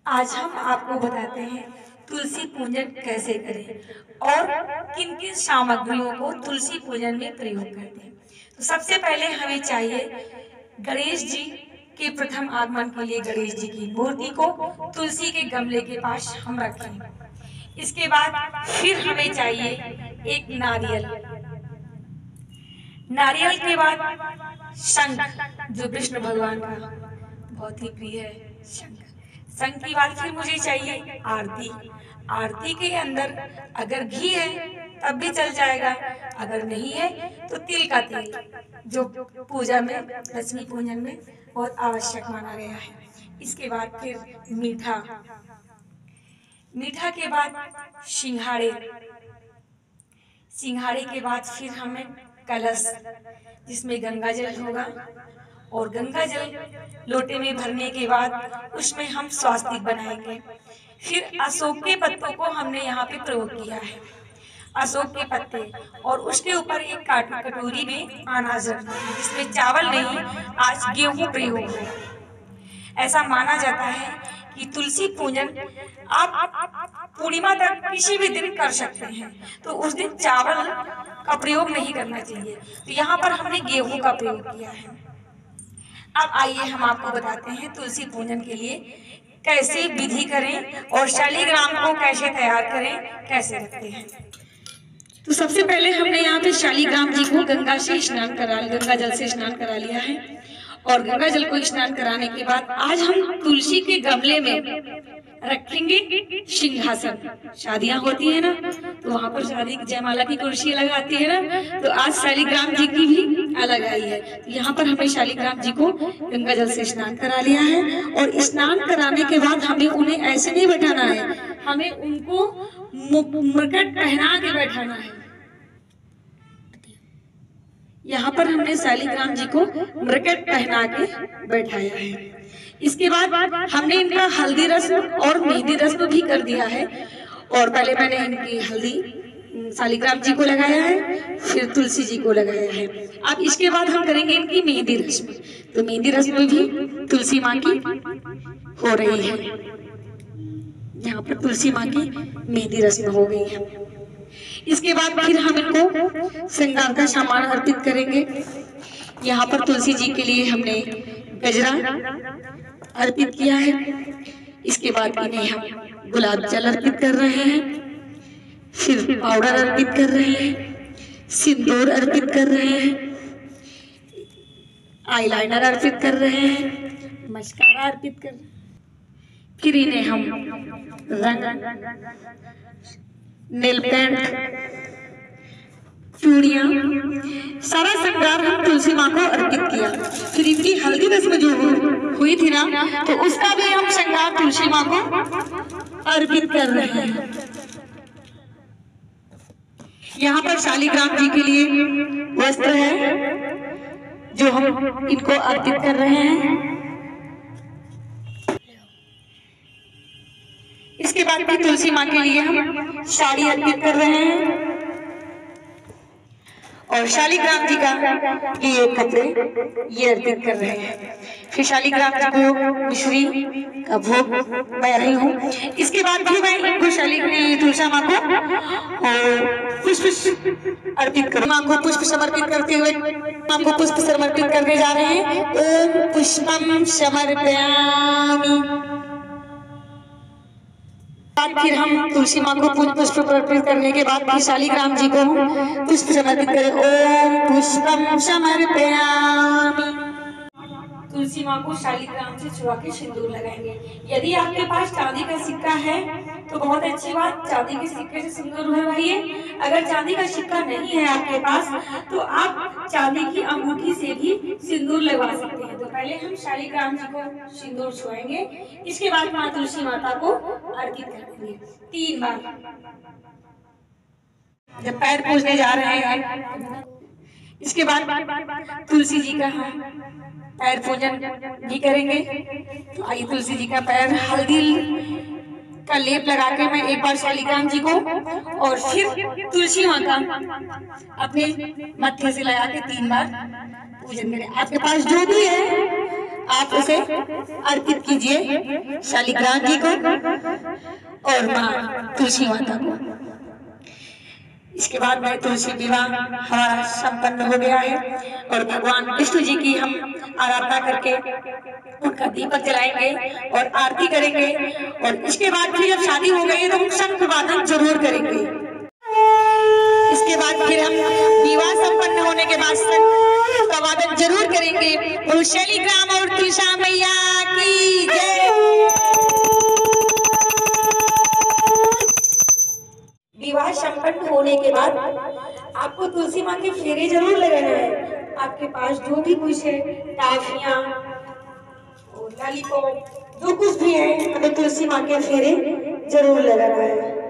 आज हम आपको बताते हैं तुलसी पूजन कैसे करें और किन किन सामग्रियों को तुलसी पूजन में प्रयोग करते हैं। तो सबसे पहले हमें चाहिए गणेश जी के प्रथम आगमन के लिए गणेश जी की मूर्ति को तुलसी के गमले के पास हम रखें। इसके बाद फिर हमें चाहिए एक नारियल, नारियल के बाद शंख जो विष्णु भगवान का बहुत ही प्रिय है। शंख के बाद फिर मुझे चाहिए आरती। आरती के अंदर अगर घी है तब भी चल जाएगा, अगर नहीं है तो तिल का तेल जो पूजा में लक्ष्मी पूजन में बहुत आवश्यक माना गया है। इसके बाद फिर मीठा, मीठा के बाद सिंघाड़े, सिंघाड़े के बाद फिर हमें कलश जिसमें गंगा जल होगा और गंगा जल लोटे में भरने के बाद उसमें हम स्वास्तिक बनाएंगे। फिर अशोक के पत्तों को हमने यहाँ पे प्रयोग किया है, अशोक के पत्ते, और उसके ऊपर एक कटोरी में अनाज रखना है जिसमें चावल नहीं आज गेहूं प्रयोग हो। ऐसा माना जाता है कि तुलसी पूजन आप पूर्णिमा तक किसी भी दिन कर सकते हैं, तो उस दिन चावल का प्रयोग नहीं करना चाहिए। तो यहाँ पर हमने गेहूं का प्रयोग किया है। अब आइए हम आपको बताते हैं तुलसी पूजन के लिए कैसे विधि करें और शालिग्राम को कैसे तैयार करें, कैसे रखते हैं। तो सबसे पहले हमने यहाँ पे शालिग्राम जी को गंगा जल से स्नान करा लिया है और गंगा जल को स्नान कराने के बाद आज हम तुलसी के गमले में रखेंगे सिंहासन। शादियां होती है ना तो वहां पर शादी जयमाला की कुर्सी अलग आती है ना, तो आज शालिग्राम जी की भी अलग आई है। तो यहाँ पर हमें शालिग्राम जी को गंगा जल से स्नान करा लिया है और स्नान कराने के बाद हमें उन्हें ऐसे नहीं बैठाना है, हमें उनको मुकुट पहना के बैठाना है। यहाँ पर हमने शालिग्राम जी को मुकुट पहना के बैठाया है। इसके बाद हमने इनका हल्दी रस्म और मेहंदी रस्म भी कर दिया है, और पहले मैंने इनकी हल्दी शालिग्राम जी को लगाया है, फिर तुलसी जी को लगाया है। अब इसके बाद हम करेंगे इनकी मेहंदी रस्म। तो मेहंदी रस्म भी तुलसी माँ की हो रही है। यहाँ पर तुलसी माँ की मेहंदी रस्म हो गई है। इसके बाद फिर हम इनको श्रृंगार का सामान अर्पित करेंगे। यहाँ पर तुलसी जी के लिए हमने गजरा अर्पित किया है। इसके बाद इन्हें हम गुलाब जल अर्पित कर रहे हैं, फिर पाउडर अर्पित कर रहे हैं, सिंदूर अर्पित कर रहे हैं, आईलाइनर अर्पित कर रहे हैं, मस्कारा अर्पित कर रहे हैं। फिर इन्हें हम रंग, नेल पेंट, चूड़ियां, सारा श्रृंगार हम तुलसी माँ को अर्पित किया। फिर इनकी हल्दी रस्म जो हुई थी ना, तो उसका भी हम श्रृंगार तुलसी माँ को अर्पित कर रहे हैं। यहाँ पर शालिग्राम जी के लिए वस्त्र है जो हम इनको अर्पित कर रहे हैं। इसके बाद भी तुलसी माँ के लिए हम साड़ी अर्पित कर रहे हैं और शालिग्राम जी का ये कपड़े ये अर्पित कर रहे हैं। फिर शालिग्राम जी को मिश्री का भोग मैं रही हूँ। इसके बाद भी मैं इनको तुलसी माँ को पुष्प अर्पित कर, माँ को पुष्प समर्पित करते हुए माँ को पुष्प समर्पित करने जा रहे हैं। ओम पुष्पम समर्पयामि। फिर हम तुलसी माँ को पुष्प अर्पित करने के बाद फिर शालिग्राम जी को पुष्प समर्पित करें। ओम पुष्पम समर्पयामि। तुलसी माँ को शालिग्राम से छुआ के सिंदूर लगाएंगे। यदि आपके पास चांदी का सिक्का है तो बहुत अच्छी बात, चांदी के सिक्के से सिंदूर भरवाइए। अगर चांदी का सिक्का नहीं है आपके पास तो आप चांदी की अंगूठी से भी सिंदूर लगवा सकते हैं। तो पहले हम शालिग्राम जी को सिंदूर छुआएंगे, इसके बाद माँ तुलसी माता को अर्पित कर देंगे 3 बार। जब पैर पूजने जा रहे हैं इसके बाद तुलसी जी का हम पैर पूजन भी करेंगे। तो आइए तुलसी जी का पैर हल्दी का लेप लगा के मैं एक बार शालिग्राम जी को और फिर तुलसी माँ का अपने मत्थे से लगा के 3 बार पूजन करें। आपके पास जो भी है आप उसे अर्पित कीजिए शालिग्राम जी को और माँ तुलसी माता को। इसके बाद में तुलसी विवाह हमारा संपन्न हो गया है और भगवान विष्णु जी की हम आराधना करके उनका दीपक जलाएंगे और आरती करेंगे। और इसके बाद फिर जब शादी हो गई है तो हम शंख वादन जरूर करेंगे। इसके बाद फिर हम विवाह संपन्न होने के बाद शंख का वादन जरूर करेंगे। और शालिग्राम और तुलसी मैया की जय। विवाह संपन्न होने के बाद आपको तुलसी माँ के फेरे जरूर लगाना है। आपके पास जो भी कुछ है, टाफियां और लॉलीपॉप जो कुछ भी है, हमें तुलसी माँ के फेरे जरूर लगाना है।